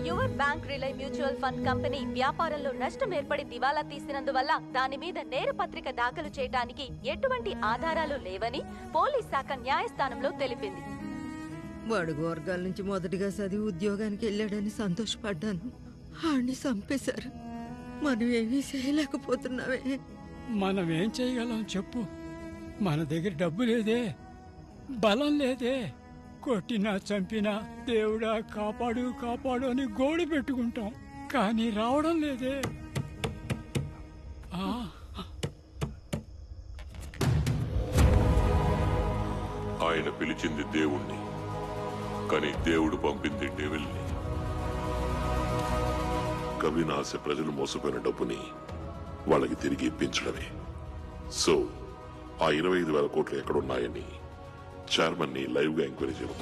Your bank rely mutual fund company వ్యాపారంలో నష్టం ఏర్పడి దివాలా తీసినందువల్ల దాని మీద నేరపత్రిక దాఖలు చేయడానికి ఎటువంటి ఆధారాలు లేవని పోలీస్ శాఖ న్యాయస్థానంలో తెలిపింది. బడుగు వర్గాల నుంచి మొదటిగా చదివి ఉద్యోగానికి వెళ్ళాడని సంతోషపడ్డాను. ఆడిని చంపేశారు. మనం ఏమీ చేయలేకపోతున్నావే. మనం ఏం చేయగలం చెప్పు? మన దగ్గర డబ్బు లేదే, బలం లేదే. కొట్టినా చంపినా దేవుడా కాపాడు కాపాడు అని గోడు పెట్టుకుంటాం, కానీ రావడం లేదే. ఆయన పిలిచింది దేవుణ్ణి, కానీ దేవుడు పంపింది డెవిల్ని. కవినాశ ప్రజలు మోసపోయిన డబ్బుని వాళ్ళకి తిరిగి ఇప్పించడమే. సో ఆ 25,000 కోట్లు ఎక్కడున్నాయని చైర్మన్ ని లైవ్ గా ఎంక్వైరీ చేయడం.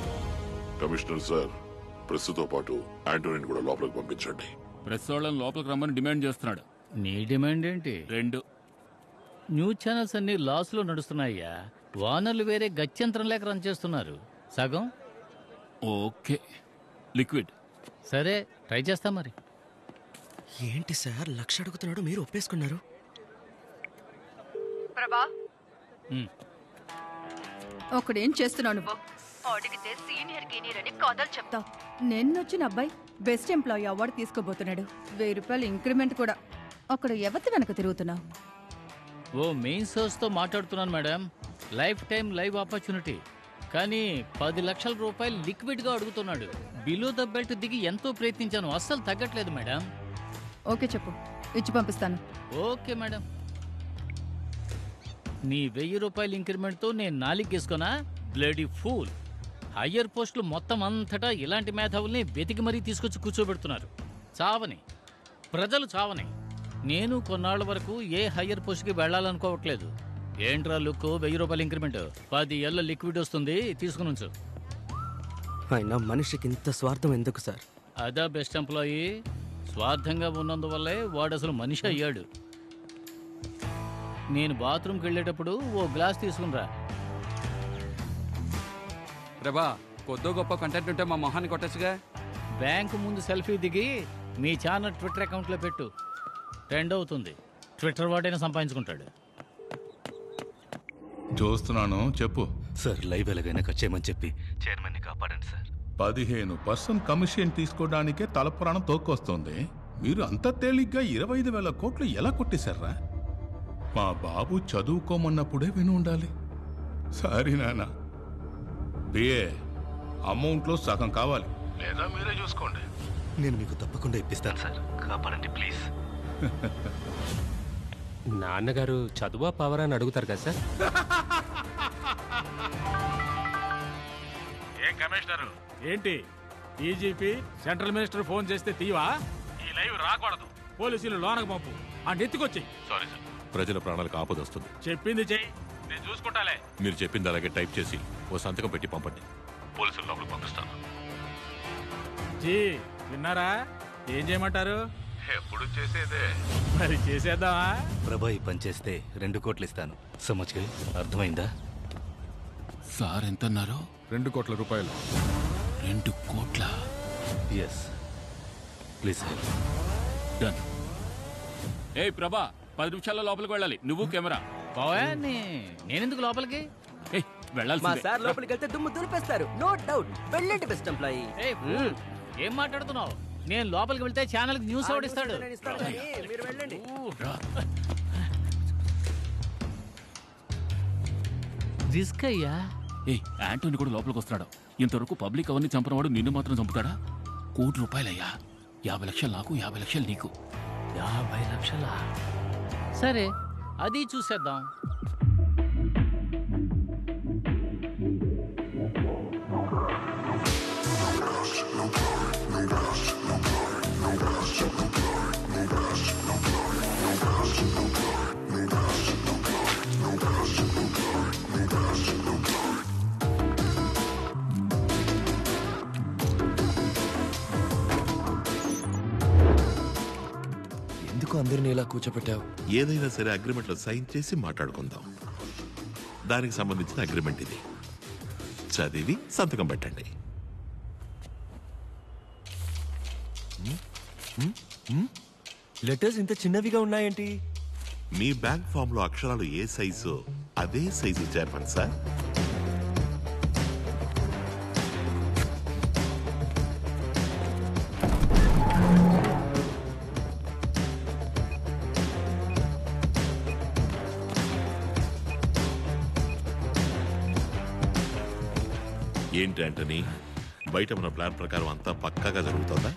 కమిషనర్ సార్, ప్రెస్ తో పాటు ఆంటోనీని కూడా లోపలికి పంపించండి. ప్రెస్ వాళ్ళని లోపలికి రమ్మని డిమాండ్ చేస్తున్నాడు. నీ డిమాండ్ ఏంటి? 2 న్యూస్ ఛానల్స్ అన్ని లాస్ లో నడుస్తున్నాయ్యా. వానర్లు వేరే గత్యంతరం లేక రన్ చేస్తున్నారు. సగం ఓకే. లిక్విడ్ సరే, ట్రై చేస్తా మరి. ఏంటి సార్ 1,00,000 అడుగుతున్నాడు, మీరు ఒప్పేసుకున్నారు? ప్రభా, ఒకడేం చేస్తున్నావు నువ్వు? అడిగితే సీనియర్ గీనియర్ అని కథలు చెప్తావు. నిన్నొచ్చిన అబ్బాయి బెస్ట్ ఎంప్లాయీ అవార్డు తీసుకోబోతున్నాడు. 1000 రూపాయలు ఇంక్రిమెంట్ కూడా. అక్కడ ఎవరి వెనక తిరుగుతున్నావు? ఓ మెయిన్ సోర్స్ తో మాట్లాడుతున్నాను madam. Life time live opportunity, కానీ 10 లక్షల రూపాయలు లిక్విడ్ గా అడుగుతున్నాడు. బిలో ద బెల్ట్ దిగి ఎంతో ప్రయత్నించాను, అస్సలు తగ్గట్లేదు మేడం. ఓకే చెప్పు, ఇచ్చి పంపిస్తాను. Okay madam. నీ 1000 రూపాయల ఇంక్రిమెంట్ తో నేను 4 గీసుకోనా? Bloody fool. హయ్యర్ పోస్టులు మొత్తం అంతటా ఇలాంటి మేధావుల్ని వెతికి మరీ తీసుకొచ్చి కూర్చోబెడుతున్నారు. చావని ప్రజలు చావని. నేను కొన్నాళ్ల వరకు ఏ హయ్యర్ పోస్ట్కి వెళ్ళాలనుకోవట్లేదు. ఏంట్రా లుక్, 1000 రూపాయల ఇంక్రిమెంట్, 10 ఏళ్ళ లిక్విడ్ వస్తుంది, తీసుకుని ఉంచు. అయినా మనిషికి ఇంత స్వార్థం ఎందుకు సార్? అదా బెస్ట్ ఎంప్లాయీ. స్వార్థంగా ఉన్నందువల్లే వాడు అసలు మనిషి అయ్యాడు. నేను బాత్రూమ్కి వెళ్ళేటప్పుడు ఓ గ్లాస్ తీసుకునిరా. ప్రభా, కొద్దో గొప్ప కంటెంట్ ఉంటే మా మొహాన్ని కొట్టచ్చుగా. బ్యాంకు ముందు సెల్ఫీ దిగి మీ ఛానల్ ట్విట్టర్ అకౌంట్లో పెట్టు. ట్రెండ్ అవుతుంది. ట్విట్టర్ వాడైనా సంపాదించుకుంటాడు. చూస్తున్నాను, చెప్పు సార్. లైవ్ ఎలాగైనా కట్ చేయమని చెప్పి చైర్మన్ని కాపాడండి సార్. 15% కమిషన్ తీసుకోవడానికే తలపురాణం తోక్కొస్తోంది. మీరు అంత తేలిగ్గా 25,000 కోట్లు ఎలా కొట్టేశారా? మా బాబు చదువుకోమన్నప్పుడే విని ఉండాలి. సారీ నాన్న, బిఏ అమౌంట్లో సగం కావాలి, లేదా మీరే చూసుకోండి. నేను మీకు తప్పకుండా ఇప్పిస్తాను సార్, కాపాడండి ప్లీజ్. నాన్నగారు చదువా పవర్ అని అడుగుతారు కదా సార్. ఏం కమిషనరు, ఏంటి డీజీపీ సెంట్రల్ మినిస్టర్ ఫోన్ చేస్తే తీవా? ఈ లైవ్ రాకూడదు, పోలీసులు లోనకు పంపు, ఆ నెత్తికొచ్చి. సారీ సార్, ప్రజల ప్రాణాలకు ఆపద వస్తుంది. చెప్పింది చెయ్యి, నేను చూసుకుంటాలే. మీరు చెప్పింది అలాగే టైప్ చేసి ఓ సంతకం పెట్టి పంపండి. పోలీసులు లోపలికి పంపిస్తాను. జీ విన్నారా? ఏం చేయమంటారు? ఎప్పుడు చేసేదే, మరి చేసేద్దామా? ప్రభా, ఈ పని చేస్తే 2 కోట్లు ఇస్తాను. సమజ్గా అర్థమైందా? సార్ ఎంత అన్నారు? 2 కోట్ల రూపాయలు. 2 కోట్ల? Yes, please help. డన్. ఏ ప్రభా, 10 నిమిషాల్లో లోపలికి వెళ్ళాలి. నువ్వు కెమెరా. నేనెందుకు లోపలికి వెళ్ళాలి? మా సార్ లోపలికి వెళ్తే దుమ్ము దులిపేస్తారు, నో డౌట్. వెళ్ళండి బెస్ట్ ఎంప్లాయీ. ఏం మాట్లాడుతున్నావు? నేను లోపలికి వెళ్తే ఛానల్ న్యూస్ ఓడిస్తాడు. మీరు వెళ్ళండి. రిస్క్ అయ్యా. ఏ యాంటోని కూడా లోపలికి వస్తున్నాడు. ఇంతవరకు పబ్లిక్ అవన్నీ చంపినవాడు నిన్ను మాత్రం చంపుతాడా? 1 కోటి రూపాయలయ్యా. 50 లక్షలు నాకు, 50 లక్షలు నీకు. 50 లక్షలా? సరే, అది చూసేద్దాం. ఎందుకు అందరినీ ఇలా కూర్చోపెట్టావు? ఏదైనా సరే అగ్రిమెంట్ లో సైన్ చేసి మాట్లాడుకుందాం. దానికి సంబంధించిన అగ్రిమెంట్ ఇది. చదివి సంతకం పెట్టండి. లెటర్స్ ఇంత చిన్నవిగా ఉన్నాయేంటి? మీ బ్యాంక్ ఫామ్ లో అక్షరాలు ఏ సైజు అదే సైజు చైర్మన్ సార్. ఏంటి ఆంటనీ, బయట మన ప్లాన్ ప్రకారం అంతా పక్కాగా జరుగుతుందా?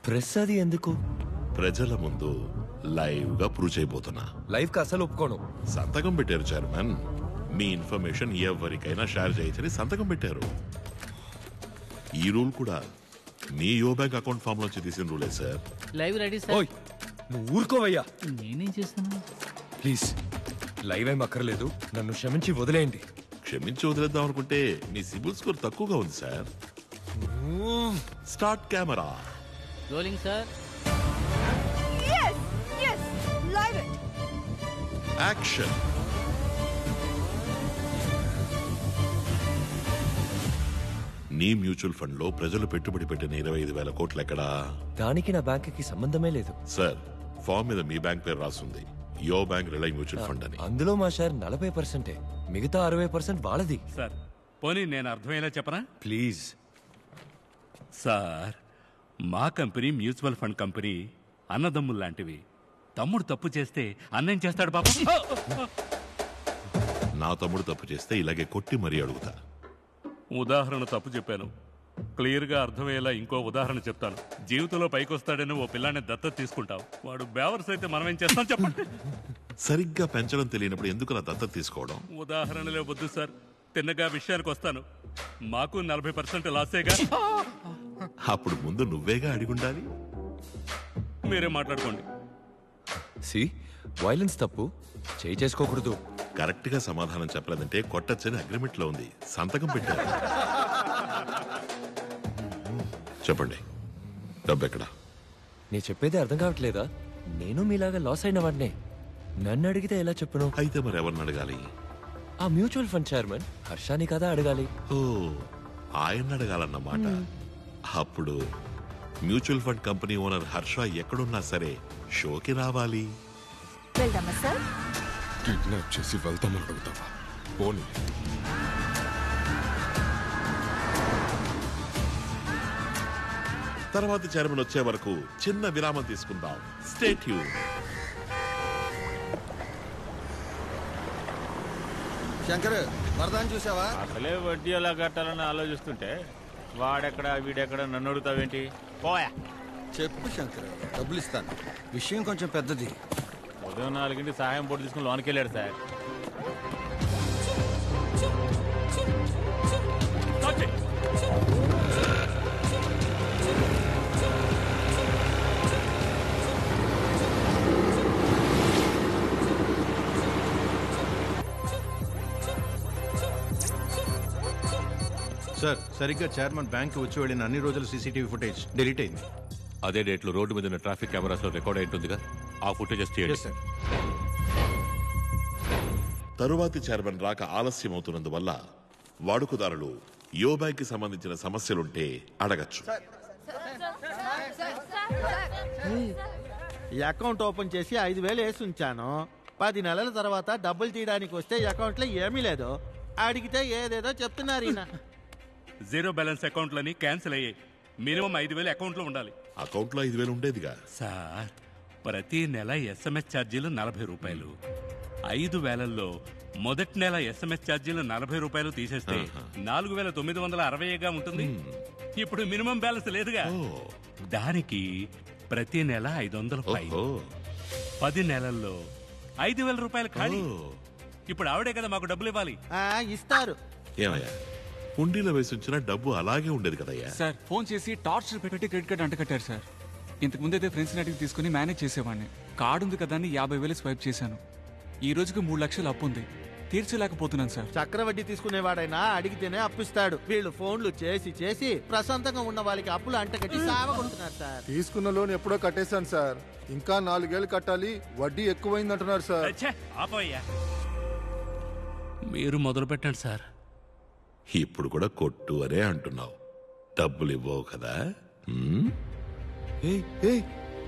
ప్రెస్ అది ఎందుకు? ప్రజల ముందు లైవ్ గా ప్రూవ్ చేయబోతున్నా. లైవ్ కి అసలు ఒప్పుకోను. సంతకం పెట్టారు చైర్మన్. మీ ఇన్ఫర్మేషన్ ఎవరికైనా షేర్ చేయొచ్చని సంతకం పెట్టారు. ఈ రూల్ కూడా మీ యో బ్యాంక్ అకౌంట్ ఫామ్ నుంచి తీసిన రూలే సార్. Live ready sir. నువ్వు ఊరుకోవయ్యా. నేనేం చేస్తాను? ప్లీజ్ లైవ్ ఏం అక్కర్లేదు, నన్ను క్షమించి వదిలేయండి. క్షమించి వదిలేద్దాం అనుకుంటే మీ సిబిల్ స్కోర్ తక్కువగా ఉంది sir. Start camera. Rolling sir. Action. నీ మ్యూచువల్ ఫండ్ లో ప్రజలు పెట్టుబడి పెట్టిన 25,000 కోట్లు ఎక్కడా? దానికి నా బ్యాంకుకి సంబంధమే లేదు సార్. ఫామ్ మీద మీ బ్యాంక్ పేరు రాస్తుంది, యో బ్యాంక్ రిలై మ్యూచువల్ ఫండ్ అని. అందులో మా షేర్ 40%, మిగతా 60% వాళ్ళది. సార్ పోనీ నేను అర్థమయ్యేలా చెప్పనా? ప్లీజ్ సార్, మా కంపెనీ మ్యూచువల్ ఫండ్ కంపెనీ అన్నదమ్ములు లాంటివి. తమ్ముడు తప్పు చేస్తే అన్నేం చేస్తాడు పాప? నా తమ్ముడు తప్పు చేస్తే ఇలాగే కొట్టి మరీ అడుగుతా. ఉదాహరణ తప్పు చెప్పాను, క్లియర్గా అర్థమయ్యేలా ఇంకో ఉదాహరణ చెప్తాను. జీవితంలో పైకొస్తాడని ఓ పిల్లాన్ని దత్తత తీసుకుంటావు, వాడు బేవర్స్ అయితే మనం ఏం చేస్తాం చెప్పండి? సరిగ్గా పెంచడం తెలియనప్పుడు ఎందుకు నా దత్తత తీసుకోవడం? ఉదాహరణలే వద్దు సార్, తిన్నగా విషయానికి వస్తాను. మాకు 40% లాసేగా. అప్పుడు ముందు నువ్వేగా అడిగుండాలి. మీరే మాట్లాడుకోండి. సి వైలెన్స్ తప్పు, చేయి చేసుకోకూడదు. కరెక్ట్ గా సమాధానం చెప్పలేదంటే కొట్టచ్చని అగ్రిమెంట్ లో ఉంది, సంతకం పెట్టారు. చెప్పండి, డబ్బు ఎక్కడా? నీ చెప్పేది అర్థం కావట్లేదా? నేను మీలాగా లాస్ అయిన వాడినే. నన్ను అడిగితే ఎలా చెప్పను? అయితే మరి ఎవరిని అడగాలి? ఆ మ్యూచువల్ ఫండ్ చైర్మన్ హర్షాని కదా అడగాలి. ఓ, ఆయన అడగాలన్నమాట. అప్పుడు mutual fund company owner Harsha ఎక్కడున్నా సరే షోకి రావాలి. వెళ్దామా సార్? కిడ్నాప్ చేసి వెళ్తామని అడుగుతావా? పోనీ. తర్వాత చైర్మన్ వచ్చే వరకు చిన్న విరామం తీసుకుందాం. Stay tune. శంకర్, వరదాన్ని చూసావా? అసలే వడ్డీ ఎలా కట్టాలని ఆలోచిస్తుంటే వాడెక్కడ వీడెక్కడ నన్ను అడుగుతావేంటి? పోయా. చెప్పు శంకర్, డబ్బులు ఇస్తాను. విషయం కొంచెం పెద్దది. ఉదయం 4 సహాయం పోటీ తీసుకుని లోనికి వెళ్ళాడు సార్. సార్, సరిగ్గా చైర్మన్ బ్యాంక్ వచ్చి వెళ్ళిన అన్ని రోజుల సీసీటీవీ ఫుటేజ్ డిలీట్ అయింది. అదే డేట్లో రోడ్డు మీద ఉన్న ట్రాఫిక్ కెమెరాస్ లో రికార్డ్ అయి ఉంటుందిగా, ఆ ఫుటేజెస్ తీయండి. సార్. తరువాతి చైర్మన్ రాక ఆలస్యం అవుతున్నందువల్ల వాడుకదారులు యో బ్యాంక్ కి సంబంధించిన సమస్యలుంటే అడగచ్చు. ఈ అకౌంట్ ఓపెన్ చేసి 5,000 వేసి ఉంచాను. 10 నెలల తర్వాత డబ్బులు తీయడానికి వస్తే అకౌంట్ లో ఏమీ లేదు. అడిగితే ఏదేదో చెప్తున్నారు. ఈయన జీరో బ్యాలెన్స్ అకౌంట్లని క్యాన్సిల్ అయ్యాయి. మినిమం 5,000 అకౌంట్లో ఉండాలి. అకౌంట్లో 5,000 ఉండేదిగా సార్. ప్రతి నెల SMS ఛార్జీలు 40 రూపాయలు. 5,000లో మొదటి నెల SMS ఛార్జీలు 40 రూపాయలు తీసేస్తే 4,960గా ఉంటుంది. ఇప్పుడు మినిమం బ్యాలెన్స్ లేదుగా, దానికి ప్రతి నెల 500 ఫైన్. 10 నెలల్లో 5,000 రూపాయలు ఖాళీ. ఇప్పుడు ఆవిడే కదా మాకు డబ్బులు ఇవ్వాలి. ఇస్తారు. ఏమయ్యా, హుండీలో వేసి ఉంచిన డబ్బు అలాగే ఉండేది కదయ్యా. సార్, ఫోన్ చేసి టార్చర్ పెట్టి క్రెడిట్ కార్డ్ అంటకట్టారు సార్. ఇంతకు ముందైతే ఫ్రెండ్స్ అడిగి తీసుకుని మేనేజ్ చేసేవాడిని. కార్డు ఉంది కదా అని 50,000 స్వైప్ చేశాను. ఈ రోజుకి 3 లక్షలు అప్పు ఉంది. తీర్చలేకపోతున్నాను సార్. చక్రవడ్డీ తీసుకునేవాడైనా అడిగితేనే అప్పిస్తాడు. వీళ్ళు ఫోన్లు చేసి చేసి ప్రశాంతంగా ఉన్న వాళ్ళకి అప్పులు అంటగట్టి సావగొడుతున్నారు సార్. తీసుకున్న లోన్ ఎప్పుడో కట్టేశాను సార్. ఇంకా 4 ఏళ్ళు కట్టాలి, వడ్డీ ఎక్కువైంది అంటున్నారు సార్. మీరు మొదలు పెట్టండి సార్. ఇప్పుడు కూడా కొట్టు అనే అంటున్నావు, డబ్బులు ఇవ్వవు కదా?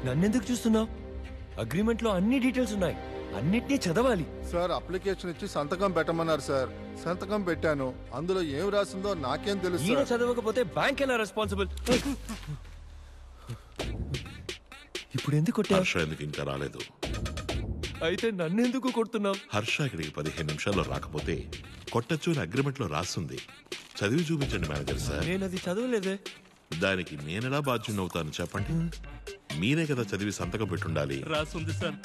నన్నెందుకు చూస్తున్నావు? అగ్రిమెంట్ లో అన్ని డీటెయిల్స్ ఉన్నాయి, అన్నిటినీ చదవాలి. సార్ అప్లికేషన్ ఇచ్చి సంతకం పెట్టమన్నారు సార్. సంతకం పెట్టాను, అందులో ఏం రాసిందో నాకేం తెలుసు. ఈయన చదవకపోతే బ్యాంక్ ఎలా రెస్పాన్సిబుల్? ఇప్పుడు ఎందుకు కొట్టావు? హర్ష ఎందుకు ఇంకా రాలేదు? అయితే నన్నెందుకు కొడుతున్నావు? హర్ష ఇక్కడికి 15 నిమిషాల్లో రాకపోతే కొట్టచ్చు అని అగ్రిమెంట్ లో రాస్తుంది. చదివి చూపించండి మేనేజర్ సార్. నేను అది చదవలేదే. దానికి నేనెలా బాధ్యునవుతాను చెప్పండి? మీరే కదా చదివి సంతకం పెట్టుండాలి. రాసుంది సార్.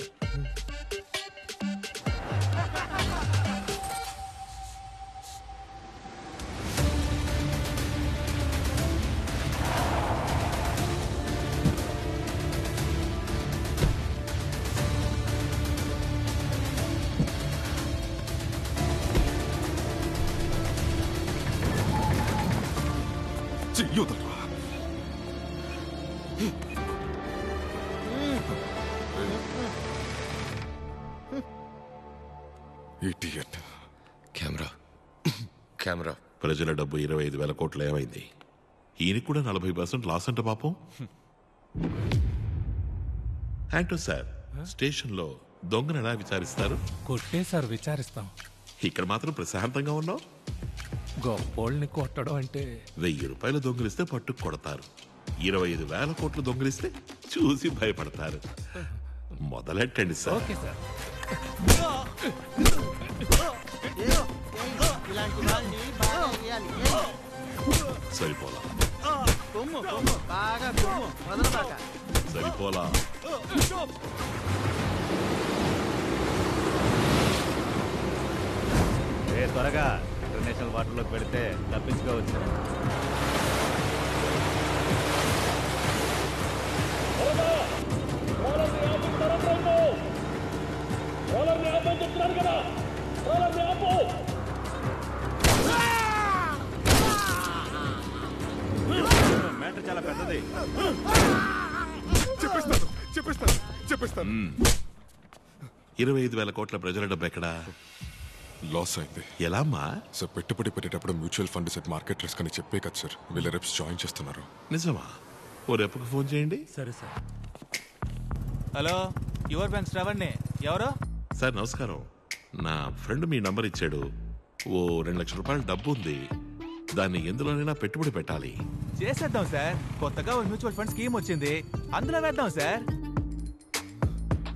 కెమెరా ప్రజల డబ్బు 25,000 కోట్లు ఏమైంది? ఈయనకి కూడా 40% లాస్ అంట పాపం. యాంటో సార్, స్టేషన్ లో దొంగను ఎలా విచారిస్తారు? కొట్టే సార్ విచారిస్తాం. ఇక్కడ మాత్రం ప్రశాంతంగా ఉన్నావు. గొప్పోళ్ళని కొట్టడం అంటే 1000 రూపాయలు దొంగిలిస్తే పట్టుకు కొడతారు, 25,000 కోట్లు దొంగిలిస్తే చూసి భయపడతారు. మొదలెట్టండి సార్. Okay sir. సరిపోలా సరిపోలా. త్వరగా ఇంటర్నేషనల్ వాటర్లోకి పెడితే తప్పించుకోవచ్చు. మ్యాటర్ చాలా పెద్దది. చెప్పేస్తాను. 25,000 కోట్ల ప్రజల డబ్బు ఎక్కడా? లాస్ అయింది. ఎలా అమ్మా? సార్ పెట్టుబడి పెట్టేటప్పుడు mutual fund set market risk అని చెప్పే కదా సార్ వీళ్ళ రెప్స్ జాయిన్ చేస్తున్నారు. నిజమా? ఓ రెప్కి ఫోన్ చేయండి. సరే సార్. హలో, యువర్ బ్యాంక్ శ్రవణ్ణి. ఎవరు? సార్ నమస్కారం. నా ఫ్రెండ్ మీ నంబర్ ఇచ్చాడు. ఓ 2 లక్షల రూపాయల డబ్బు ఉంది, దాన్ని ఎందులోనైనా పెట్టుబడి పెట్టాలి. చేసేద్దాం సార్. కొత్తగా ఒక మ్యూచువల్ ఫండ్ స్కీమ్ వచ్చింది, అందులో వేద్దాం సార్.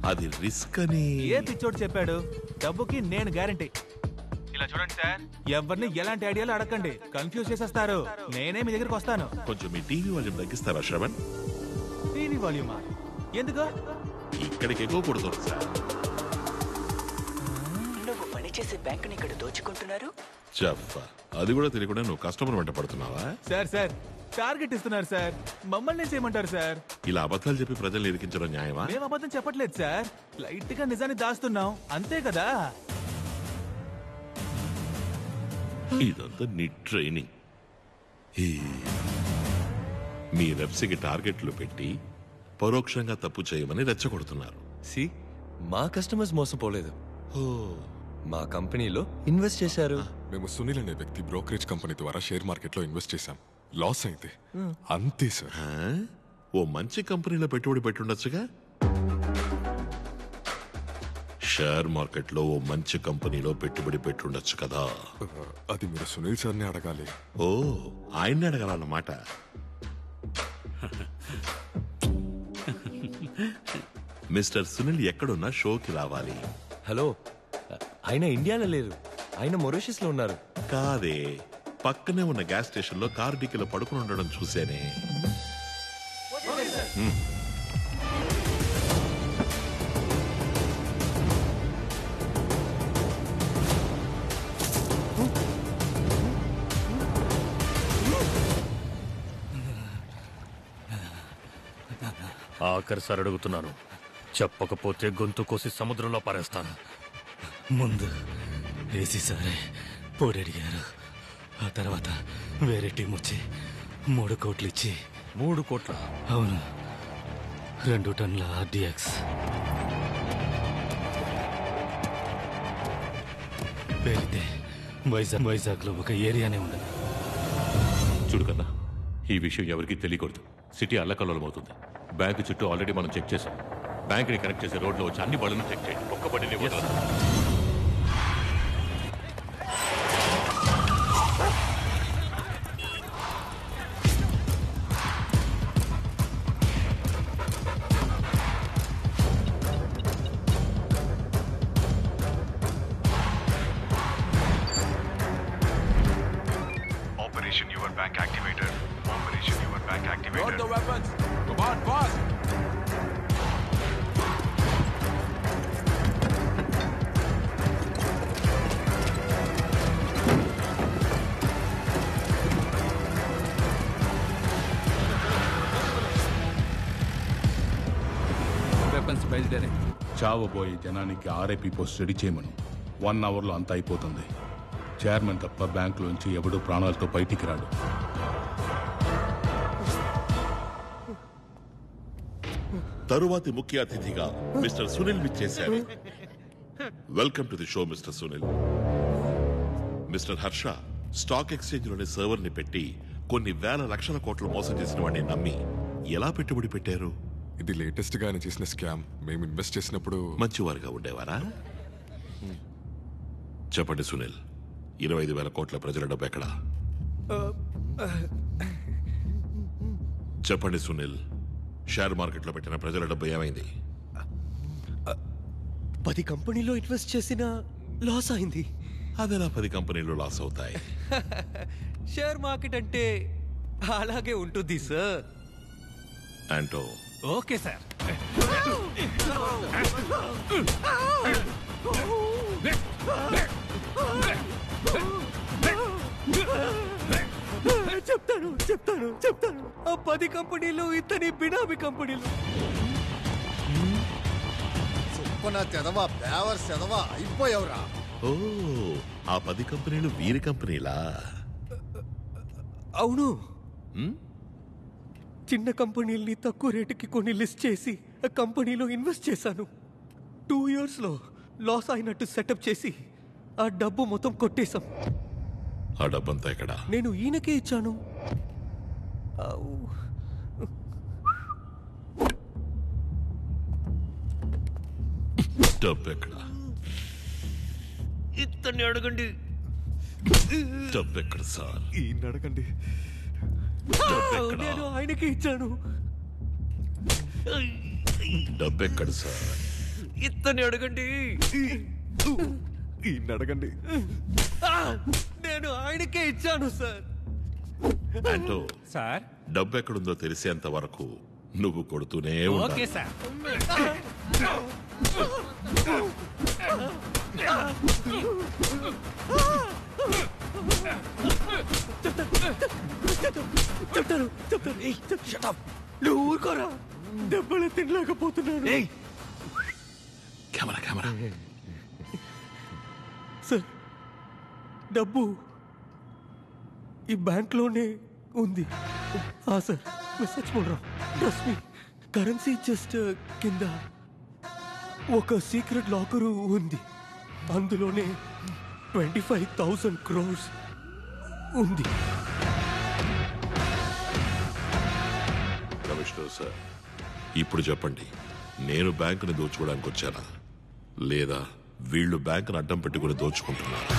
అది రిస్క్ అని ఏ పిచ్చోడు చెప్పాడు? డబ్బుకి నేను గ్యారంటీ. ఇలా చూడండి సార్, ఎవరిని ఎలాంటి ఐడియాలు అడగండి, కన్ఫ్యూజ్ చేసేస్తారు. నేనే మీ దగ్గరికి వస్తాను. కొంచెం మీ టీవీ వాల్యూమ్ తగ్గిస్తారా శ్రవణ్? టీవీ వాల్యూమా? ఎందుకు? ఇక్కడికి ఎక్కువ కూడదు సార్. నువ్వు పనిచేసే బ్యాంకుని ఇక్కడ దోచుకుంటున్నారు. అది కూడా తెలియకుండా నువ్వు కస్టమర్ వెంట పడుతున్నావా? సార్ టార్గెట్ ఇస్తున్నారు సార్. మమ్మల్ని ఏం చేయమంటారు సార్? ఇలా అబద్ధాలు చెప్పి ప్రజల్ని ఇరికించడం న్యాయమా? మేము అబద్ధం చెప్పట్లేదు సార్, లైట్ గా నిజాన్ని దాస్తున్నాం అంతే కదా. ఇదంతా నీ ట్రైనింగ్. మీ రెప్స్కి టార్గెట్లు పెట్టి పరోక్షంగా తప్పు చేయమని రెచ్చగొడుతున్నారు. సి మా కస్టమర్స్ మోసపోలేదు, మా కంపెనీలో ఇన్వెస్ట్ చేశారు. మేము సునీల్ అనే వ్యక్తి బ్రోకరేజ్ కంపెనీ ద్వారా షేర్ మార్కెట్ లో ఇన్వెస్ట్ చేశాం. లాస్ అయింది అంతే సార్. ఓ మంచి కంపెనీలో పెట్టుబడి పెట్టుండొచ్చుగా. షేర్ మార్కెట్ లో ఓ మంచి కంపెనీలో పెట్టుబడి పెట్టుండొచ్చు కదా. అది మీరు సునీల్ సార్ని అడగాలి. ఓ, ఆయన్ని అడగాలన్నమాట. మిస్టర్ సునీల్ ఎక్కడున్నా షోకి రావాలి. హలో, ఆయన ఇండియాలో లేరు, ఆయన మొరీషియస్ లో ఉన్నారు. కాదే, పక్కనే ఉన్న గ్యాస్ స్టేషన్ లో కార్ డిక్కీలో పడుకుని ఉండడం చూసేనే. ఆఖరిసారి అడుగుతున్నాను, చెప్పకపోతే గొంతు కోసి సముద్రంలో పారేస్తాను. ముందు ఏసీ సారే పొడి అడిగారు. ఆ తర్వాత వేరే టీం వచ్చి 3 కోట్లు ఇచ్చి 3 కోట్ల? అవును, 2 టన్నుల ఆర్డిఎక్స్. పేరితే వైజాగ్లో ఒక ఏరియానే ఉండదు. చూడు కన్నా, ఈ విషయం ఎవరికీ తెలియకూడదు. సిటీ అల్లకల్లోలం అవుతుంది. బ్యాంకు చుట్టూ ఆల్రెడీ మనం చెక్ చేసాం. బ్యాంకుని కనెక్ట్ చేసే రోడ్లో వచ్చి అన్ని బళ్ళను చెక్ చేయండి. ఒక్క బండిని వదలదు. Operation Your Bank activated. Operation Your Bank activated. Load the weapons. Come on, fast. Weapons బయలుదేరే. చావబోయే జనానికి ఆర్ఐపీ పోస్ట్ రెడీ చేయమను. 1 అవర్లో అంతా అయిపోతుంది. చైర్మన్ తప్ప బ్యాంకులోంచి ఎవడూ ప్రాణాలతో బయటికి రాడు. తరువాతి ముఖ్య అతిథిగా మిస్టర్ సునీల్ విచ్చేశారు. Welcome to the show mister Sunil. Mister Harsha stock exchange లోని సర్వర్ ని పెట్టి కొన్ని వేల లక్షల కోట్లు మోసం చేసిన వాడిని నమ్మి ఎలా పెట్టుబడి పెట్టారు? ఇది లేటెస్ట్ గా ఆయన చేసిన స్కామ్. మేము ఇన్వెస్ట్ చేసినప్పుడు మంచివారుగా ఉండేవారా? చెప్పండి సునీల్, 25,000 కోట్ల ప్రజల డబ్బు ఎక్కడా? చెప్పండి సునీల్, షేర్ మార్కెట్లో పెట్టిన ప్రజల డబ్బు ఏమైంది? 10 కంపెనీలో ఇన్వెస్ట్ చేసిన లాస్ అయింది. అదెలా 10 కంపెనీలు లాస్ అవుతాయి? షేర్ మార్కెట్ అంటే అలాగే ఉంటుంది సార్. అంటో okay sir. చెప్తాను. ఆ 10 కంపెనీలు ఇతని బినామీ కంపెనీలు. సుప్పన తెదవా, బేవర్ సెదవా అయిపోయావురా. ఓ, ఆ 10 కంపెనీలు వీరి కంపెనీలా? అవును. చిన్న కంపెనీల్ని తక్కువ రేటుకి కొన్ని లిస్ట్ చేసి ఆ కంపెనీలో ఇన్వెస్ట్ చేశాను. 2 ఇయర్స్లో లాస్ అయినట్టు సెటప్ చేసి ఆ డబ్బు మొత్తం కొట్టేశాం. ఆ డబ్బంతా ఎక్కడా? నేను ఈయనకే ఇచ్చాను. డబ్బు ఎక్కడా? ఇతన్ని అడగండి. డబ్బు ఎక్కడ సార్? ఈయన అడగండి. నేను ఆయనకే ఇచ్చాను. డబ్బు ఎక్కడ సార్? ఇతన్ని అడగండి. ఈయన అడగండి. నేను ఆయనకే ఇచ్చాను సార్. అంటో సార్, డబ్బు ఎక్కడుందో తెలిసేంత వరకు నువ్వు కొడుతూనే ఉండాలి. Okay sir. చెప్తాను. నువ్వు ఊరుకోరా. దెబ్బలు తినలేకపోతున్నాను. కెమెరా సార్, డబ్బు ఈ బ్యాంక్లోనే ఉంది. సార్, मैं सच बोल रहा हूँ. Trust me. కరెన్సీ జస్ట్ కింద ఒక సీక్రెట్ లాకరు ఉంది. అందులోనే 25,000 crores ఉంది. కమిషనర్ సార్, ఇప్పుడు చెప్పండి, నేను బ్యాంకుని దోచుకోవడానికి వచ్చానా, లేదా వీళ్ళు బ్యాంకును అడ్డం పెట్టుకుని దోచుకుంటున్నారా?